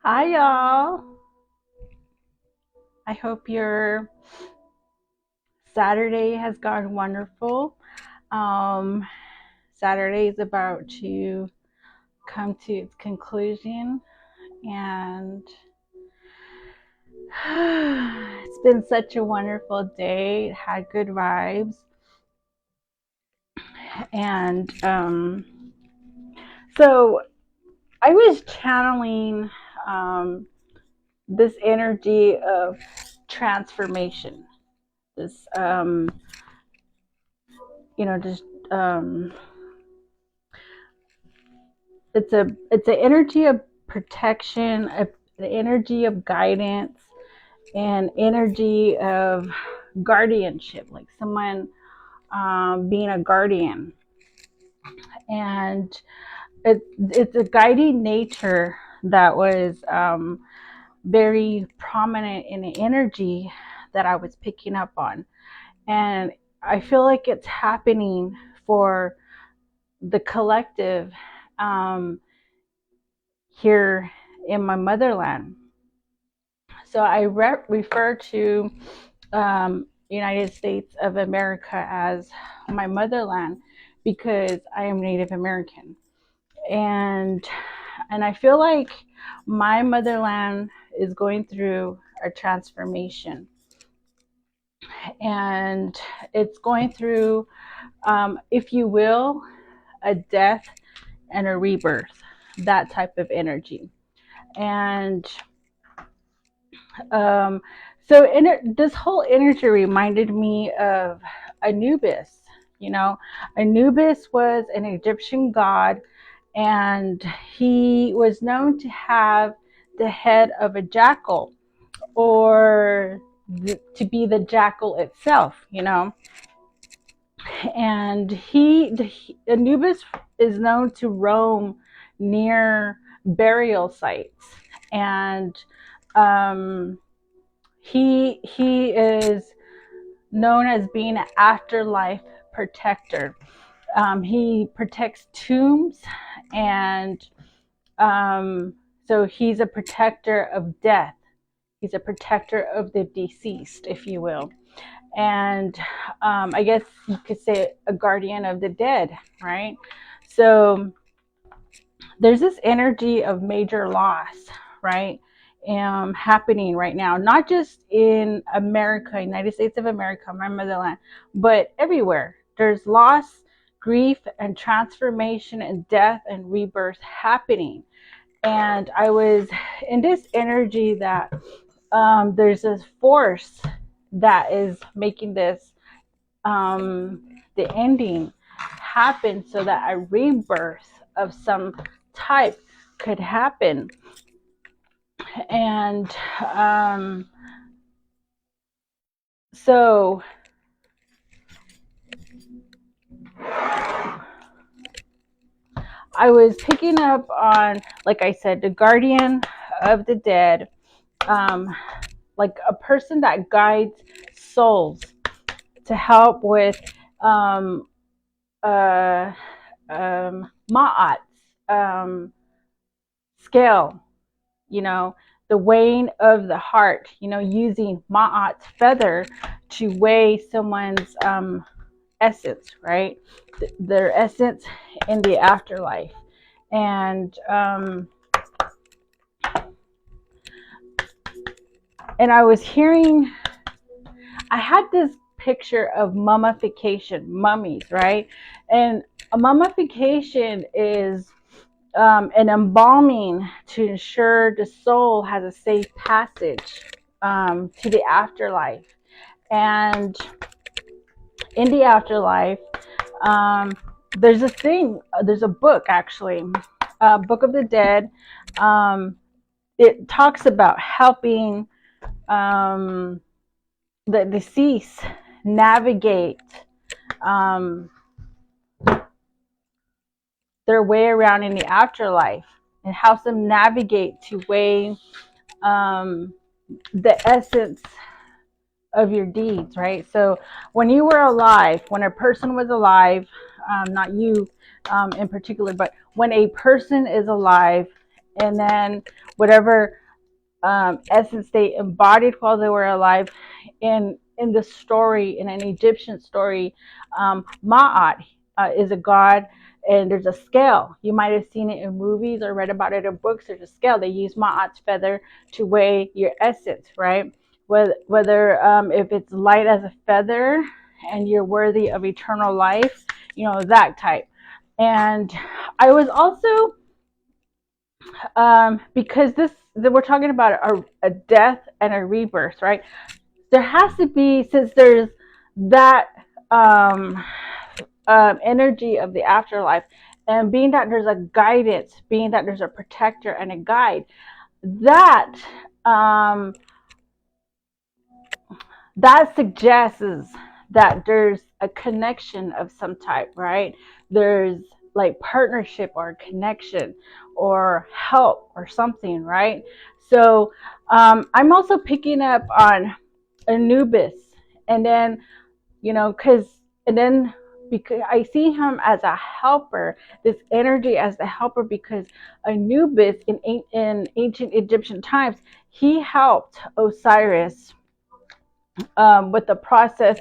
Hi, y'all. I hope your Saturday has gone wonderful. Um, Saturday is about to come to its conclusion, and it's been such a wonderful day. It had good vibes, and so I was channeling um, this energy of transformation. This, just it's an energy of protection, an energy of guidance, and energy of guardianship, like someone being a guardian. And it's a guiding nature that was very prominent in the energy that I was picking up on. And I feel like it's happening for the collective here in my motherland. So I refer to United States of America as my motherland because I am Native American, and I feel like my motherland is going through a transformation, and it's going through, if you will, a death and a rebirth, that type of energy. And Um, this whole energy reminded me of Anubis. You know, Anubis was an Egyptian god, and he was known to have the head of a jackal, or to be the jackal itself. And Anubis is known to roam near burial sites, and um, he is known as being an afterlife protector. He protects tombs, and so he's a protector of death. He's a protector of the deceased, if you will. And I guess you could say a guardian of the dead, right? So there's this energy of major loss, right? Happening right now, not just in America, United States of America, my motherland, but everywhere. There's loss, grief, and transformation, and death and rebirth happening. And I was in this energy that there's this force that is making this, the ending happen, so that a rebirth of some type could happen. And so I was picking up on, like I said, the guardian of the dead, like a person that guides souls to help with Ma'at's scale, the weighing of the heart, using Ma'at's feather to weigh someone's essence, right? Their essence in the afterlife. And I was hearing, I had this picture of mummification, mummies, right? And a mummification is an embalming to ensure the soul has a safe passage to the afterlife. And in the afterlife, there's a book, actually, Book of the Dead. It talks about helping the deceased navigate their way around in the afterlife, and helps them navigate to weigh the essence of your deeds, right? So when you were alive, when a person was alive, not you in particular, but when a person is alive, and then whatever essence they embodied while they were alive. In the story, in an Egyptian story, Ma'at is a god, and there's a scale. You might have seen it in movies or read about it in books. There's a scale. They use Ma'at's feather to weigh your essence, right? Whether if it's light as a feather and you're worthy of eternal life, that type. And I was also because we're talking about a death and a rebirth, right? There has to be, since there's that energy of the afterlife, and being that there's a guidance, being that there's a protector and a guide, that that suggests that there's a connection of some type, right? There's like partnership or connection or help or something, right? So I'm also picking up on Annubis, and then because I see him as a helper, this energy as the helper, because Anubis in ancient Egyptian times, he helped Osiris with the process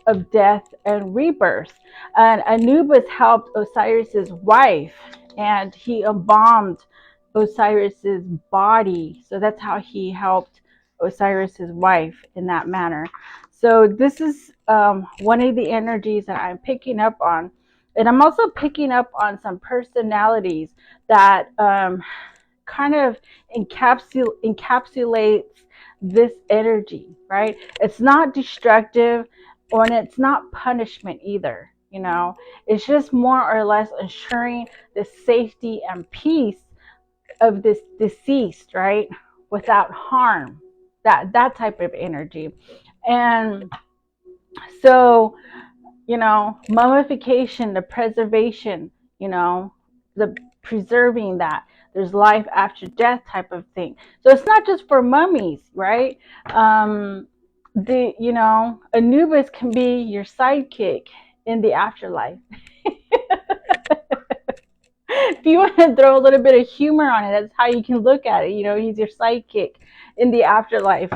of death and rebirth. And Anubis helped Osiris's wife, and he embalmed Osiris's body. So that's how he helped Osiris's wife in that manner. So this is one of the energies that I'm picking up on. And I'm also picking up on some personalities that kind of encapsulates this energy, right? It's not destructive, or it's not punishment either. It's just more or less ensuring the safety and peace of this deceased, right, without harm. That type of energy. And so mummification, the preservation, the preserving that there's life after death type of thing. So it's not just for mummies, right? Anubis can be your sidekick in the afterlife. If you want to throw a little bit of humor on it, that's how you can look at it. He's your sidekick in the afterlife.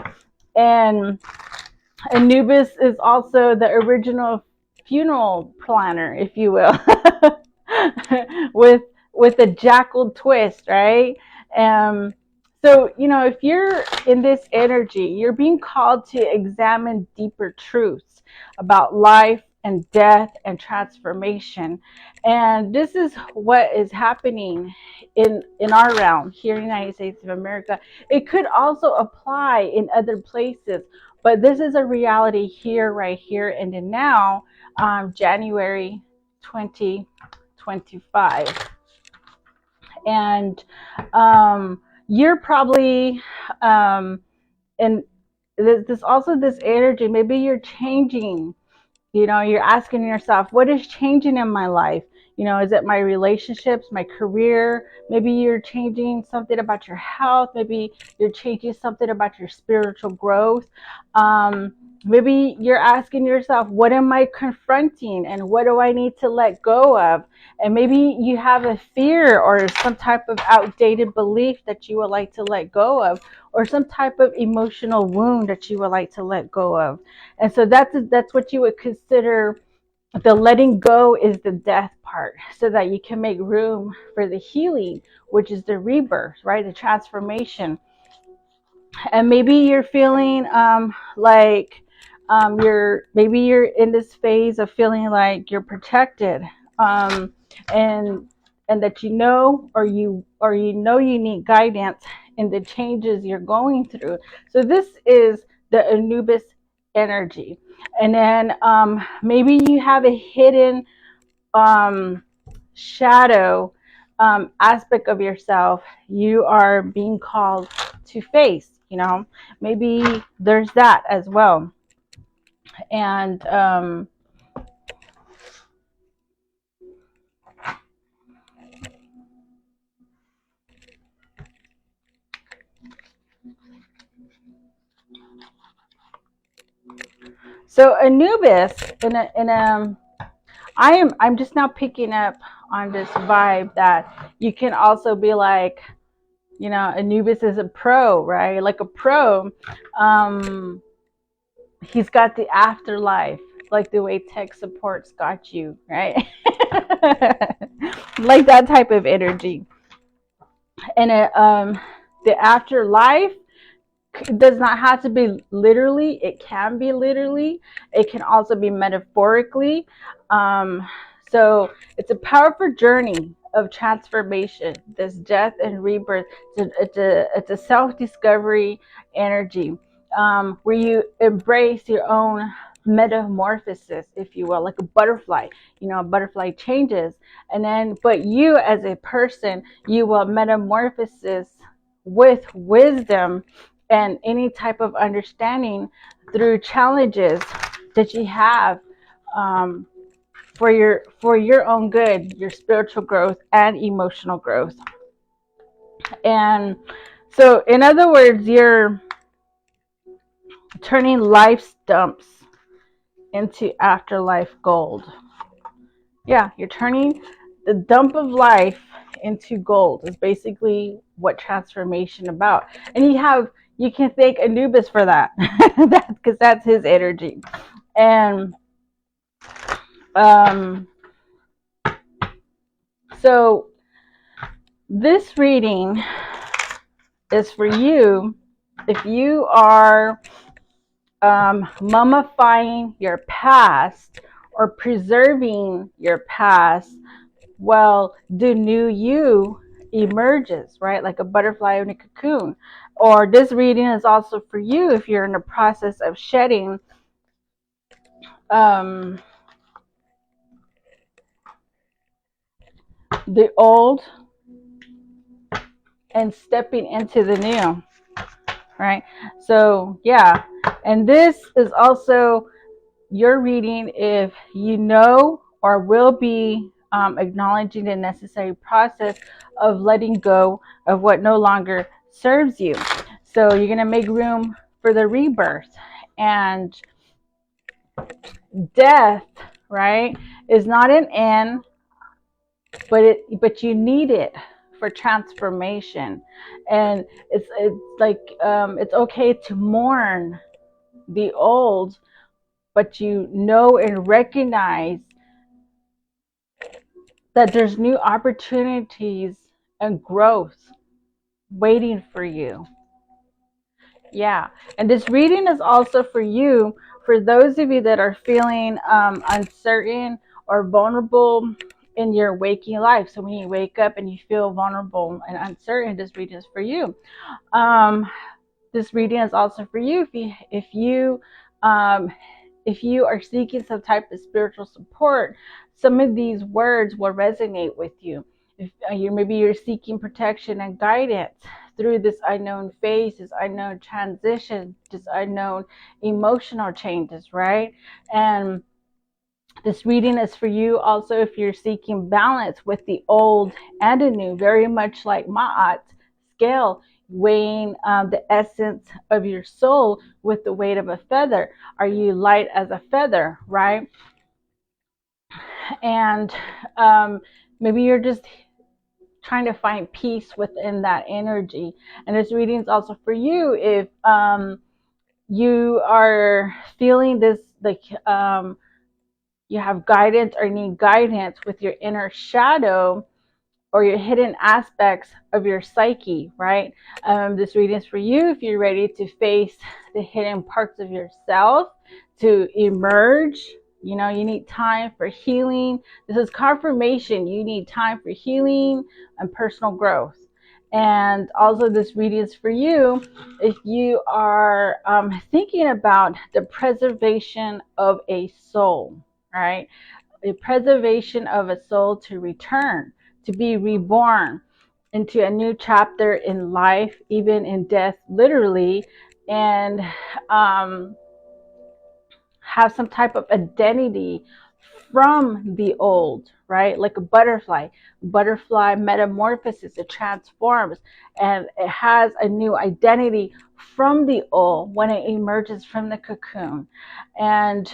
And Annubis is also the original funeral planner, if you will, with a jackal twist, right? So, if you're in this energy, you're being called to examine deeper truths about life and death and transformation. And this is what is happening in our realm here in the United States of America. It could also apply in other places, but this is a reality here, right here and in now, January 2025. And you're probably and this also this energy, maybe you're changing, you're asking yourself, what is changing in my life? Is it my relationships, my career? Maybe you're changing something about your health. Maybe you're changing something about your spiritual growth. Maybe you're asking yourself, what am I confronting, and what do I need to let go of? And maybe you have a fear or some type of outdated belief that you would like to let go of, or some type of emotional wound that you would like to let go of. And so that's what you would consider the letting go, is the death part, so that you can make room for the healing, which is the rebirth, right? The transformation. And maybe you're feeling like maybe you're in this phase of feeling like you're protected, and that you need guidance in the changes you're going through. So this is the Annubis energy. And then maybe you have a hidden shadow aspect of yourself you are being called to face. Maybe there's that as well. And so Anubis I'm just now picking up on this vibe that you can also be like You know, Annubis is a pro, right? Like a pro. Um, he's got the afterlife, like the way tech support's got you, right? Like that type of energy. And the afterlife does not have to be literally. It can be literally. It can also be metaphorically. Um, so it's a powerful journey of transformation. This death and rebirth. It's a self-discovery energy, where you embrace your own metamorphosis, if you will, like a butterfly. You know, a butterfly changes, and then, but you as a person, you will metamorphosis with wisdom and any type of understanding through challenges that you have, um, for your own good, your spiritual growth and emotional growth. And so, in other words, you're turning life stumps into afterlife gold. Yeah, you're turning the dump of life into gold is basically what transformation about. And you can thank Anubis for that. Because that's his energy. And um so this reading is for you if you are mummifying your past or preserving your past. Well, the new you emerges, right? Like a butterfly in a cocoon. Or this reading is also for you if you're in the process of shedding the old and stepping into the new, right? So, yeah. And this is also your reading if you know or will be acknowledging the necessary process of letting go of what no longer serves you. So you're going to make room for the rebirth. And death, right, is not an end, but you need it for transformation. And it's like it's okay to mourn the old, but you know and recognize that there's new opportunities and growth waiting for you. Yeah. And this reading is also for you, for those of you that are feeling uncertain or vulnerable in your waking life. So when you wake up and you feel vulnerable and uncertain, this reading is for you. This reading is also for you if you are seeking some type of spiritual support. Some of these words will resonate with you. If maybe you're seeking protection and guidance through this unknown phase, this unknown transition, this unknown emotional changes, right? And this reading is for you also if you're seeking balance with the old and the new, very much like Ma'at's scale, weighing the essence of your soul with the weight of a feather. Are you light as a feather, right? And maybe you're just trying to find peace within that energy. And this reading is also for you if you are feeling this, like you have guidance or need guidance with your inner shadow or your hidden aspects of your psyche, right? This reading is for you if you're ready to face the hidden parts of yourself, to emerge. You know, you need time for healing. This is confirmation. You need time for healing and personal growth. And also this reading is for you if you are thinking about the preservation of a soul, right? The preservation of a soul to return, to be reborn into a new chapter in life, even in death, literally, and have some type of identity from the old, right? Like a butterfly. Butterfly metamorphosis, it transforms and it has a new identity from the owl when it emerges from the cocoon. And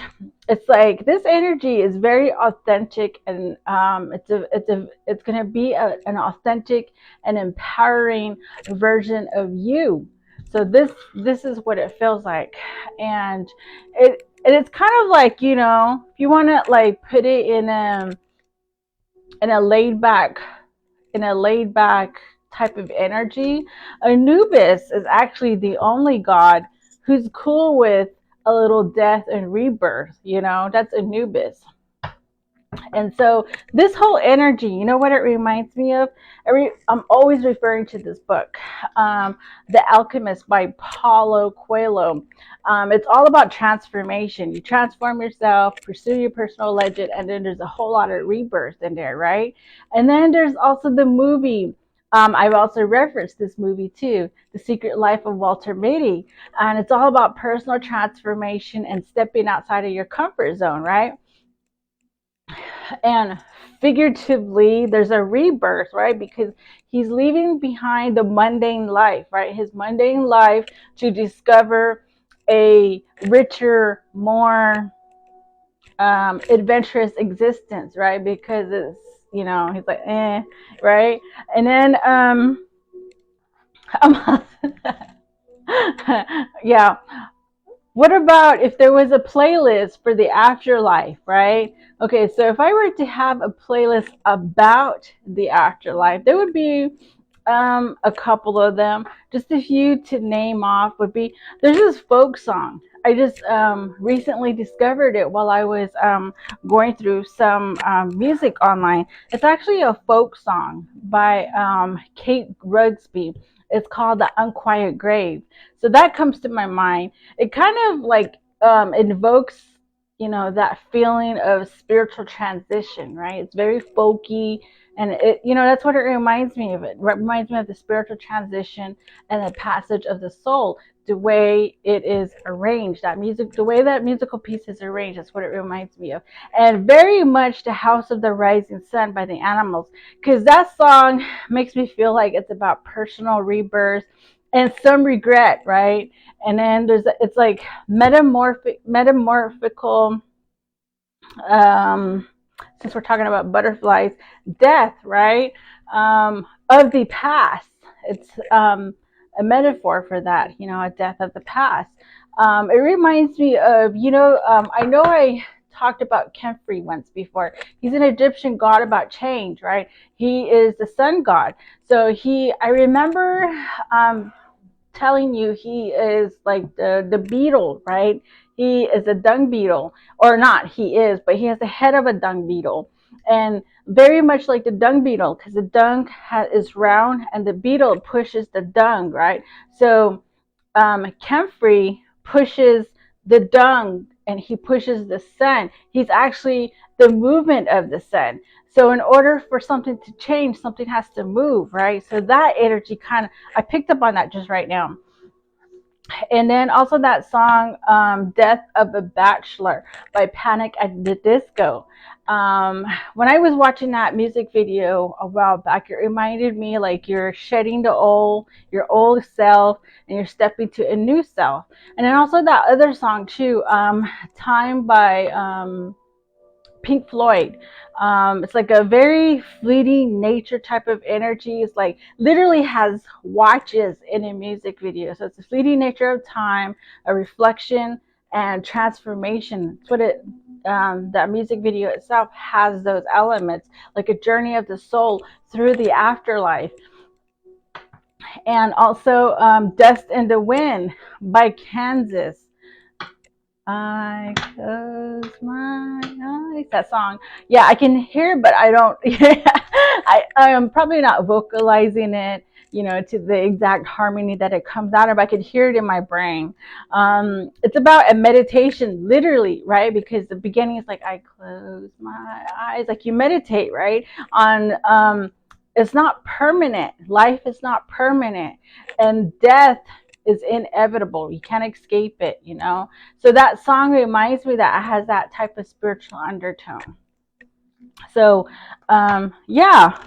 it's like this energy is very authentic, and it's going to be an authentic and empowering version of you. So this is what it feels like. And it's kind of like, you know, if you want to like put it in a laid back type of energy, Anubis is actually the only god who's cool with a little death and rebirth. You know, that's Anubis. And so this whole energy, you know what it reminds me of? I'm always referring to this book, The Alchemist by Paulo Coelho. It's all about transformation. You transform yourself, pursue your personal legend, and then there's a whole lot of rebirth in there, right? And then there's also the movie. I've also referenced this movie too, The Secret Life of Walter Mitty. And it's all about personal transformation and stepping outside of your comfort zone, right? And figuratively, there's a rebirth, right? Because he's leaving behind the mundane life, right? His mundane life to discover a richer, more adventurous existence, right? Because it's, you know, he's like, right? And then, yeah. What about if there was a playlist for the afterlife, right? Okay, so if I were to have a playlist about the afterlife, there would be a couple of them. Just a few to name off would be, there's this folk song. I just recently discovered it while I was going through some music online. It's actually a folk song by Kate Rugsby. It's called The Unquiet Grave. So that comes to my mind. It kind of like invokes, you know, that feeling of spiritual transition, right? It's very folky, and it, you know, that's what it reminds me of. It reminds me of the spiritual transition and the passage of the soul. The way it is arranged, that music, the way that musical piece is arranged, that's what it reminds me of. And very much The House of the Rising Sun by the Animals, because that song makes me feel like it's about personal rebirth and some regret, right? And then it's like metamorphical, since we're talking about butterflies, death, right? Of the past. It's a metaphor for that, you know, a death of the past. It reminds me of, you know, I know I talked about Kemfri once before. He's an Egyptian god about change, right? He is the sun god. So I remember telling you he is like the beetle, right? He is a dung beetle, or not he is, but he has the head of a dung beetle. And very much like the dung beetle, because the dung is round and the beetle pushes the dung, right? So Kemfri pushes the dung and he pushes the sun. He's actually the movement of the sun. So in order for something to change, something has to move, right? So that energy kind of, I picked up on that just right now. And then also that song, Death of a Bachelor by Panic at the Disco. When I was watching that music video a while back, it reminded me like you're shedding your old self, and you're stepping to a new self. And then also that other song too, Time by Pink Floyd. It's like a very fleeting nature type of energy. It's like literally has watches in a music video. So it's a fleeting nature of time, a reflection, and transformation. It's what that music video itself has, those elements, like a journey of the soul through the afterlife. And also Dust in the Wind by Kansas. I close my eyes. That song. Yeah, I can hear, but I don't. I am probably not vocalizing it, you know, to the exact harmony that it comes out of. I could hear it in my brain. It's about a meditation, literally, right? Because the beginning is like, I close my eyes, like you meditate, right? On it's not permanent. Life is not permanent, and death is inevitable. You can't escape it, you know. So that song reminds me that it has that type of spiritual undertone. So, yeah.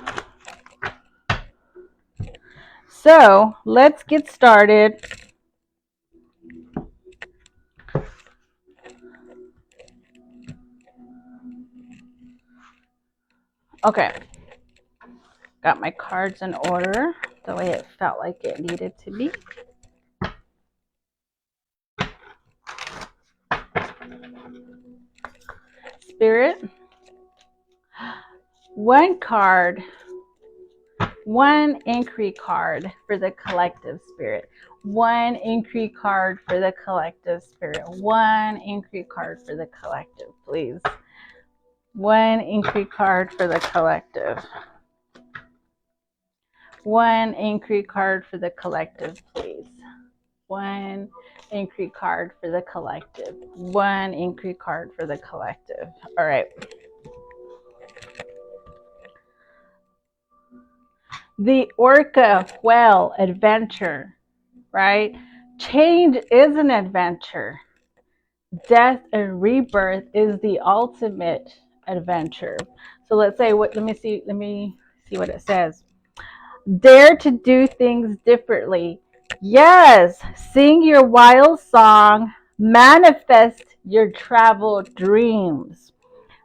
So let's get started. Okay. Got my cards in order the way it felt like it needed to be. Spirit, one card, one inquiry card for the collective spirit. One inquiry card for the collective spirit. One inquiry card for the collective, please. One inquiry card for the collective. One inquiry card for the collective, please. One inquiry card for the collective. One inquiry card for the collective. All right. The Orca Whale adventure, right? Change is an adventure. Death and rebirth is the ultimate adventure. So let's say let me see what it says. Dare to do things differently. Yes, sing your wild song, manifest your travel dreams.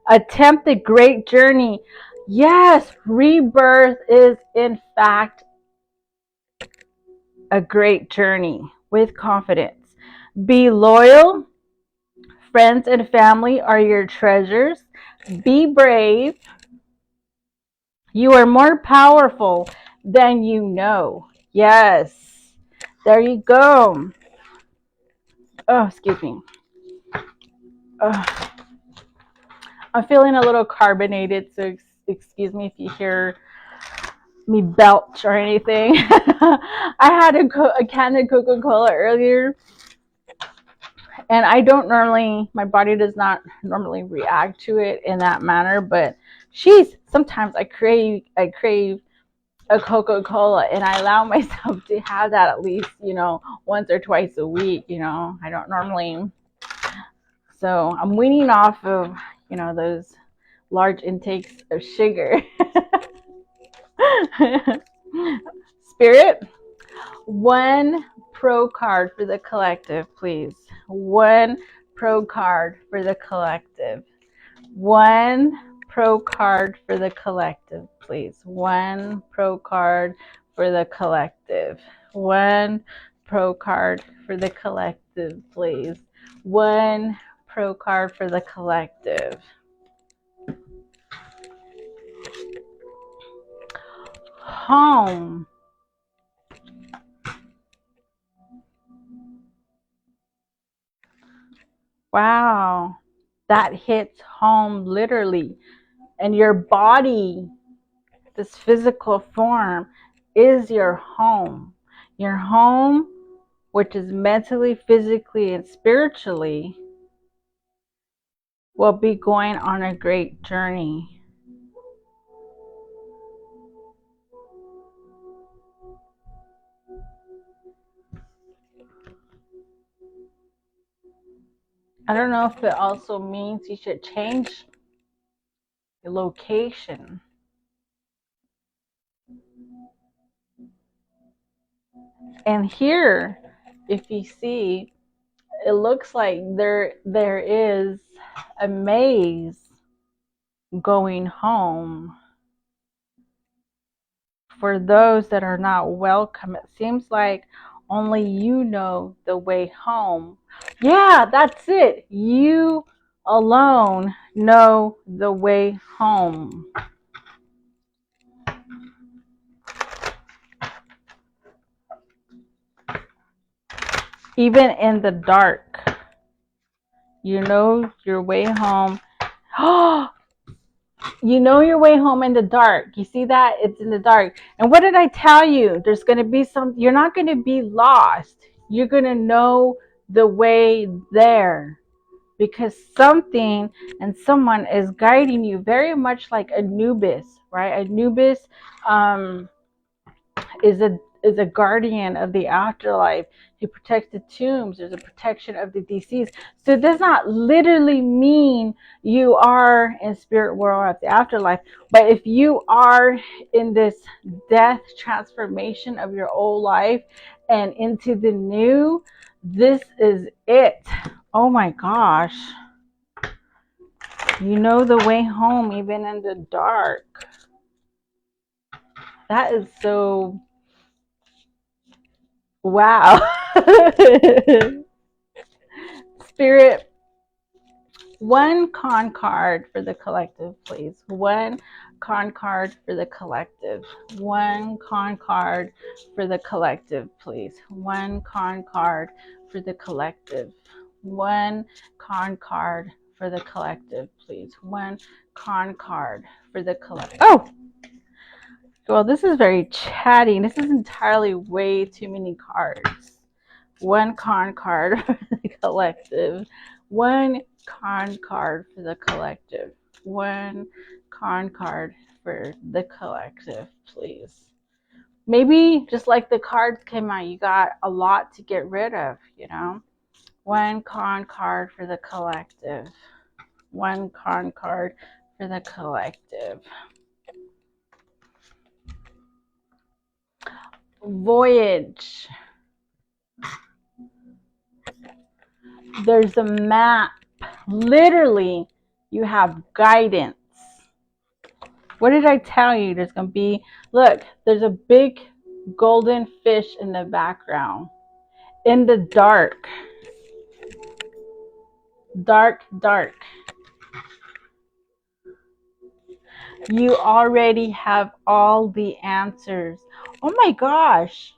Attempt a great journey. Yes, rebirth is in fact a great journey with confidence. Be loyal. Friends and family are your treasures. Be brave. You are more powerful than you know. Yes. There you go. Oh, excuse me. I'm feeling a little carbonated, so excuse me if you hear me belch or anything. I had a can of Coca-Cola earlier, and I don't normally, my body does not normally react to it in that manner, but sometimes I crave a Coca-Cola, and I allow myself to have that at least, once or twice a week. I don't normally, so I'm weaning off of, those large intakes of sugar. Spirit, one pro card for the collective, please. One pro card for the collective. One pro card for the collective, please. One pro card for the collective. One pro card for the collective, please. One pro card for the collective. Home. Wow. That hits home literally. And your body, this physical form, is your home. Your home, which is mentally, physically, and spiritually, will be going on a great journey. I don't know if it also means you should change your location. And here, if you see, it looks like there is a maze going home. For those that are not welcome, it seems like only you know the way home. Yeah, that's it. You alone know the way home. Even in the dark, you know your way home. You know your way home in the dark. You see that? It's in the dark. And what did I tell you? There's going to be you're not going to be lost. You're going to know the way there, because something and someone is guiding you, very much like Annubis, right? Annubis is is a guardian of the afterlife. He protects the tombs. There's a protection of the deceased. So it does not literally mean you are in spirit world at the afterlife. But if you are in this death transformation of your old life and into the new, this is it. Oh my gosh. You know the way home even in the dark. That is so wow. Spirit, one con card for the collective, please. One con card for the collective. One con card for the collective, please. One con card for the collective. One con card for the collective, please. One con card for the collective. Oh! Well, this is very chatty. This is entirely way too many cards. One con card for the collective. One con card for the collective. One con card for the collective, please. Maybe just like the cards came out, you got a lot to get rid of, you know? One con card for the collective. One con card for the collective. Voyage. There's a map. Literally, you have guidance. What did I tell you? There's going to be, look, there's a big golden fish in the background. In the dark. Dark, dark. You already have all the answers. Oh my gosh.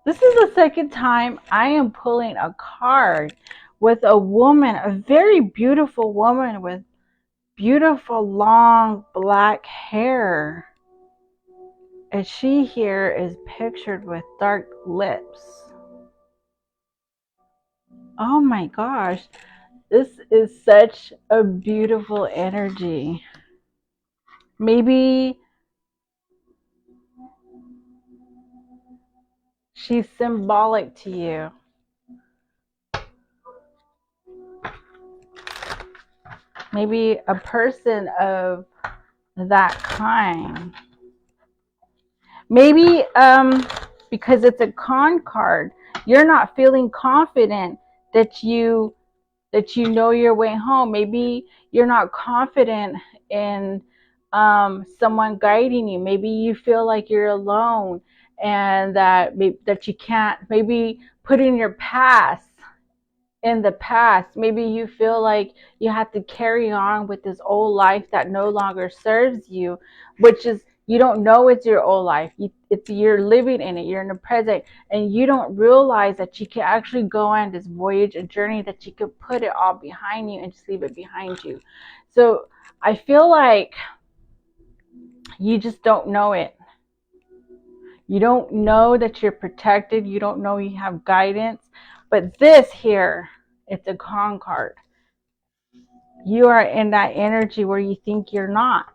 This is the second time I am pulling a card with a woman, a very beautiful woman with beautiful long black hair. And she here is pictured with dark lips. Oh my gosh. This is such a beautiful energy. Maybe she's symbolic to you. Maybe a person of that kind. Maybe because it's a con card, you're not feeling confident that you know your way home. Maybe you're not confident in someone guiding you. Maybe you feel like you're alone and that you can't, maybe putting your past in the past. Maybe you feel like you have to carry on with this old life that no longer serves you, which is, you don't know it's your old life. You're living in it. You're in the present, and you don't realize that you can actually go on this voyage, a journey, that you could put it all behind you and just leave it behind you. So I feel like you just don't know it. You don't know that you're protected. You don't know you have guidance. But this here, it's a con card. You are in that energy where you think you're not.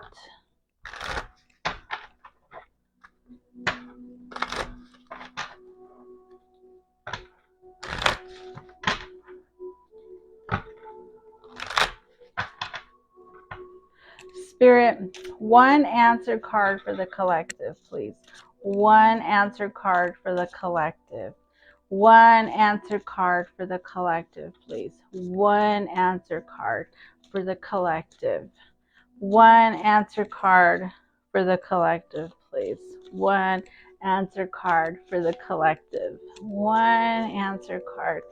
Spirit, one answer card for the collective, please. One answer card for the collective. One answer card for the collective, please. One answer card for the collective. One answer card for the collective, please. One answer card for the collective. One answer card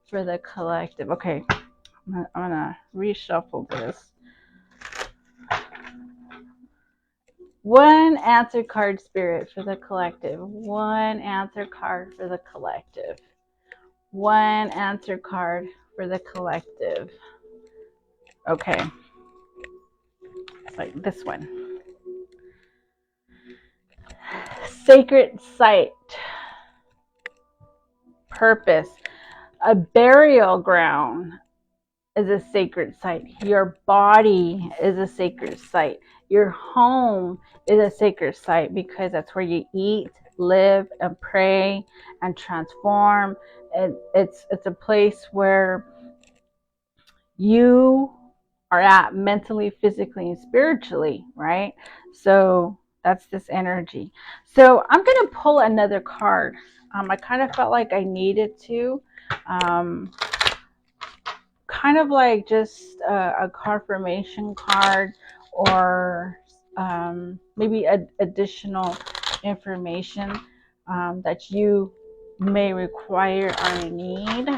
for the collective. Okay, I'm gonna reshuffle this. One answer card, Spirit, for the collective. One answer card for the collective. One answer card for the collective. Okay. It's like this one. Sacred site. Purpose. A burial ground is a sacred site. Your body is a sacred site. Your home is a sacred site because that's where you eat, live and pray and transform. It's a place where you are at mentally, physically, and spiritually, right? So that's this energy. So I'm going to pull another card. I kind of felt like I needed to. Um, Kind of like just a confirmation card, or maybe additional information that you may require or need.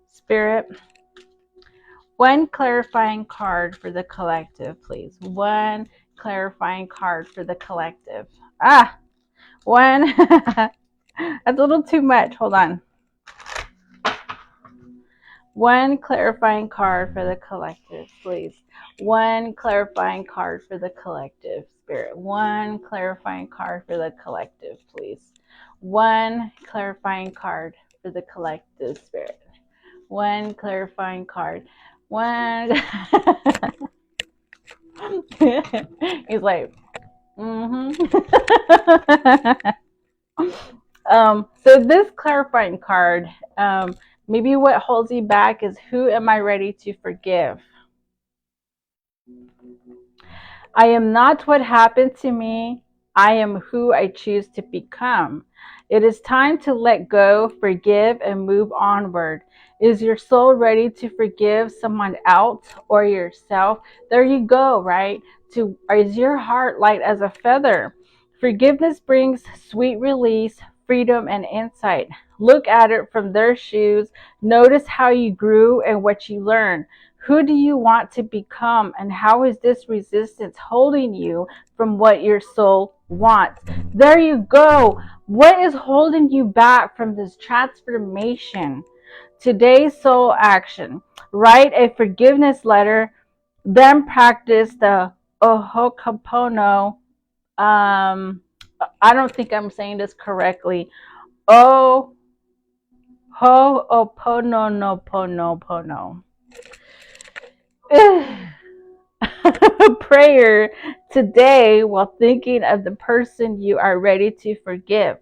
Spirit, one clarifying card for the collective, please. One clarifying card for the collective. One. That's a little too much. Hold on. One clarifying card for the collective, please. One clarifying card for the collective, Spirit. One clarifying card for the collective, please. One clarifying card for the collective, Spirit. One clarifying card. One. He's like, so this clarifying card, maybe what holds you back is, who am I ready to forgive? I am not what happened to me. I am who I choose to become. It is time to let go, forgive, and move onward. Is your soul ready to forgive someone else or yourself? There you go, right? Is your heart light as a feather? Forgiveness brings sweet release, freedom, and insight. Look at it from their shoes. Notice how you grew and what you learned. Who do you want to become, and how is this resistance holding you from what your soul wants? There you go. What is holding you back from this transformation? Today's soul action. Write a forgiveness letter, then practice the Ohokapono. I don't think I'm saying this correctly. Ho'oponopono. Prayer today while thinking of the person you are ready to forgive.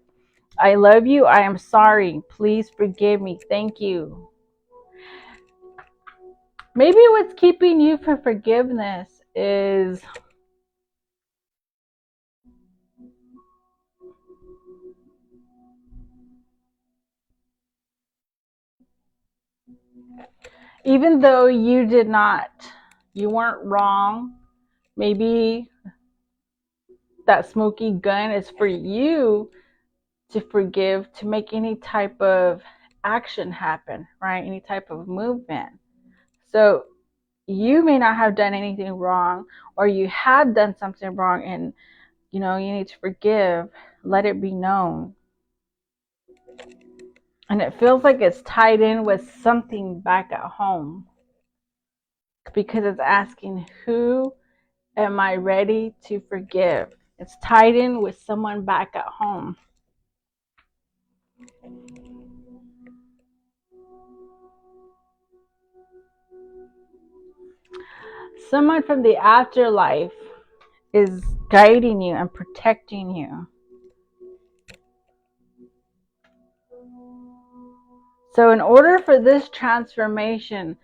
I love you. I am sorry. Please forgive me. Thank you. Maybe what's keeping you from forgiveness is even though you weren't wrong, maybe that smoky gun is for you to forgive, to make any type of action happen, right? Any type of movement. So you may not have done anything wrong, or you have done something wrong, and you need to forgive. Let it be known. And it feels like it's tied in with something back at home, because it's asking, who am I ready to forgive? It's tied in with someone back at home. Someone from the afterlife is guiding you and protecting you. So in order for this transformation,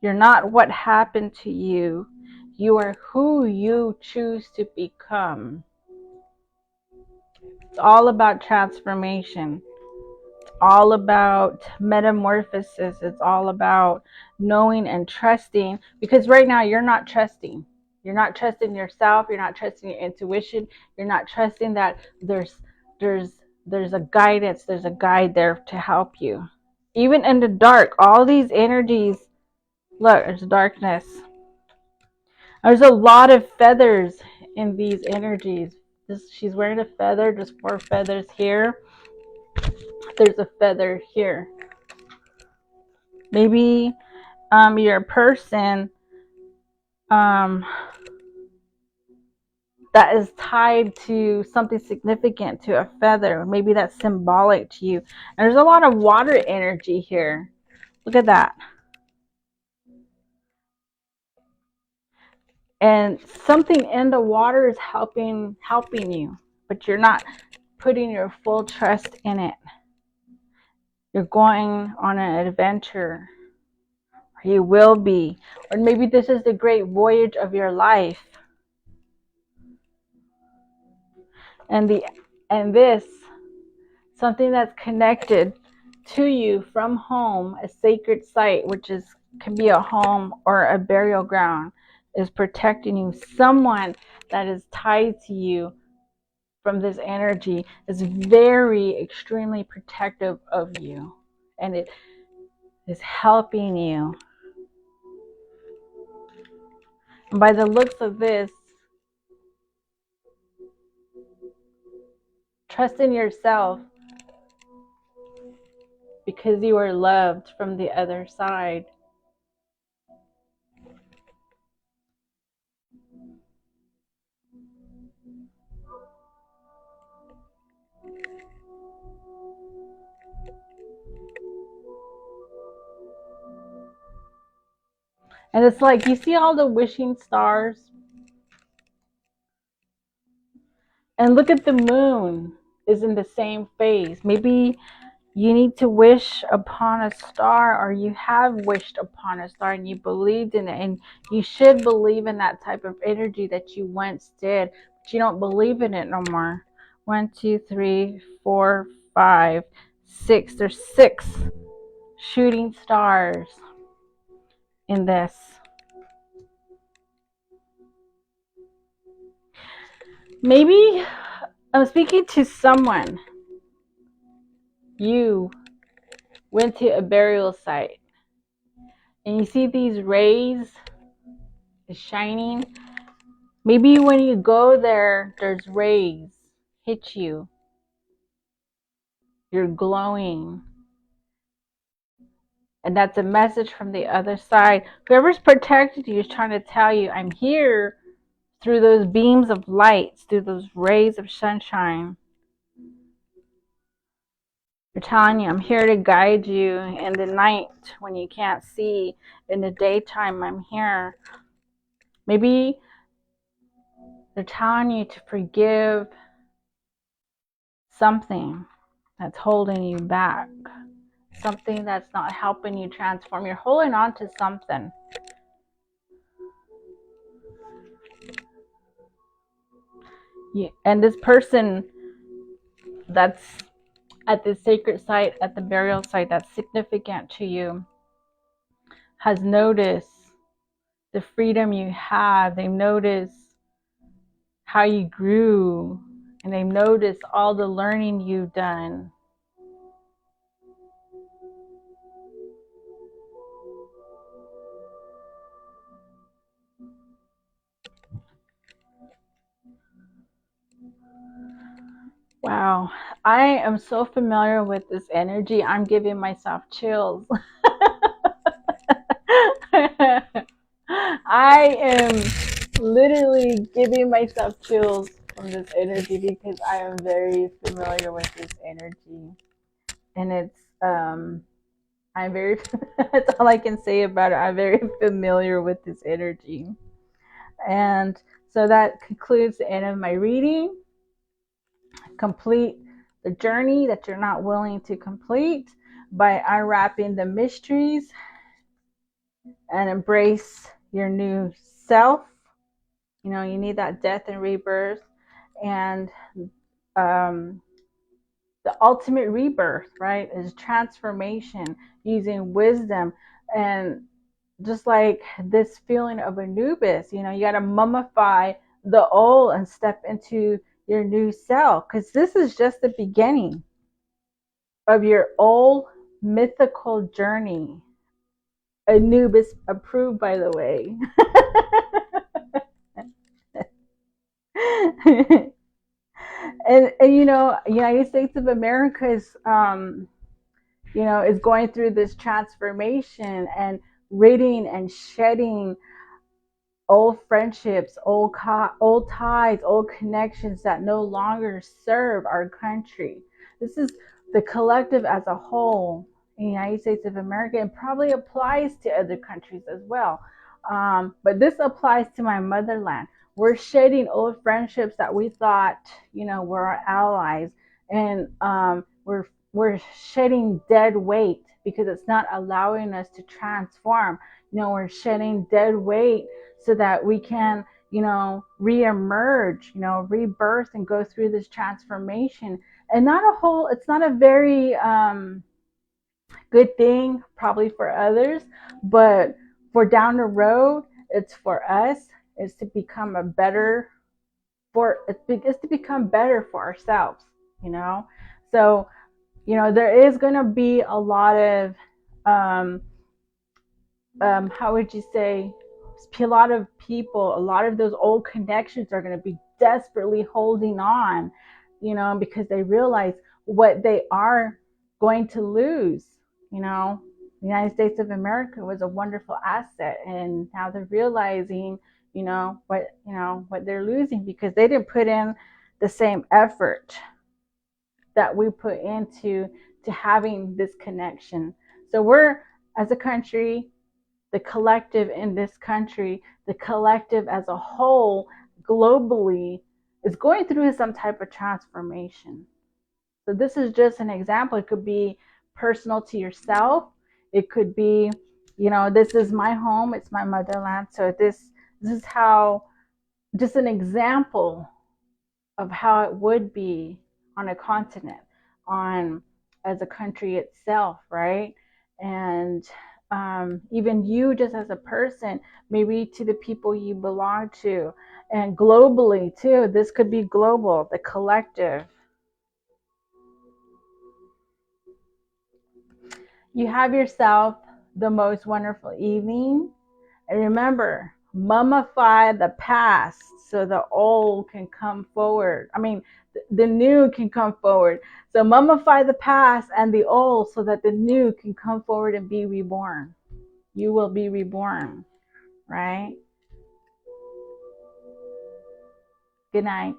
you're not what happened to you. You are who you choose to become. It's all about transformation. It's all about metamorphosis. It's all about knowing and trusting. Because right now you're not trusting. You're not trusting yourself. You're not trusting your intuition. You're not trusting that there's a guidance. There's a guide there to help you. Even in the dark, all these energies. Look, there's darkness. There's a lot of feathers in these energies. She's wearing a feather. There's 4 feathers here. There's a feather here. Maybe you're a person that is tied to something significant, to a feather. Maybe that's symbolic to you. And there's a lot of water energy here. Look at that. and something in the water is helping you, but you're not putting your full trust in it. You're going on an adventure, or you will be, or maybe this is the great voyage of your life. And this, something that's connected to you from home, a sacred site, which can be a home or a burial ground, is protecting you. Someone that is tied to you from this energy is very extremely protective of you, and it is helping you. And by the looks of this, trust in yourself, because you are loved from the other side. And it's like, you see all the wishing stars? And look at the moon is in the same phase. Maybe you need to wish upon a star, or you have wished upon a star and you believed in it. And you should believe in that type of energy that you once did, but you don't believe in it no more. 1, 2, 3, 4, 5, 6. There's 6 shooting stars in this. Maybe I'm speaking to someone. You went to a burial site and you see these rays shining. Maybe when you go there, there's rays hit you. You're glowing. And that's a message from the other side. Whoever's protected you is trying to tell you, I'm here through those beams of light, through those rays of sunshine. They're telling you, I'm here to guide you in the night when you can't see. In the daytime, I'm here. Maybe they're telling you to forgive something that's holding you back, something that's not helping you transform. You're holding on to something. And this person that's at the sacred site, at the burial site, that's significant to you, has noticed the freedom you have. They've noticed how you grew, and they've noticed all the learning you've done. Wow, I am so familiar with this energy. I'm giving myself chills. I am literally giving myself chills from this energy because I am very familiar with this energy. And it's, I'm very, that's all I can say about it. I'm very familiar with this energy. And so that concludes the end of my reading. Complete the journey that you're not willing to complete by unwrapping the mysteries and embrace your new self. You know, you need that death and rebirth, and the ultimate rebirth, right, is transformation using wisdom. And just like this feeling of Annubis, you know, you got to mummify the old and step into your new self, because this is just the beginning of your old mythical journey. Annubis approved, by the way. and you know, United States of America is you know, is going through this transformation and ridding and shedding old friendships, old ties, old connections that no longer serve our country. This is the collective as a whole in the United States of America, and probably applies to other countries as well. But this applies to my motherland. We're shedding old friendships that we thought, were our allies, and we're shedding dead weight because it's not allowing us to transform. We're shedding dead weight so that we can, reemerge, rebirth and go through this transformation. And it's not a very good thing probably for others, but for down the road, it's for us, is to become a better it's to become better for ourselves, so there is going to be a lot of um how would you say, a lot of people, a lot of those old connections are going to be desperately holding on, because they realize what they are going to lose. The United States of America was a wonderful asset, and now they're realizing, what they're losing because they didn't put in the same effort that we put into to having this connection. So we're, as a country, the collective in this country, the collective as a whole, globally, is going through some type of transformation. So this is just an example. It could be personal to yourself. It could be, this is my home. It's my motherland. So this is how, just an example of how it would be on a continent, on as a country itself, right? And even you, just as a person, maybe to the people you belong to, and globally too. This could be global, the collective. You have yourself the most wonderful evening. And remember, mummify the past so the old can come forward. I mean, the new can come forward. So mummify the past and the old so that the new can come forward and be reborn. You will be reborn, right? Good night.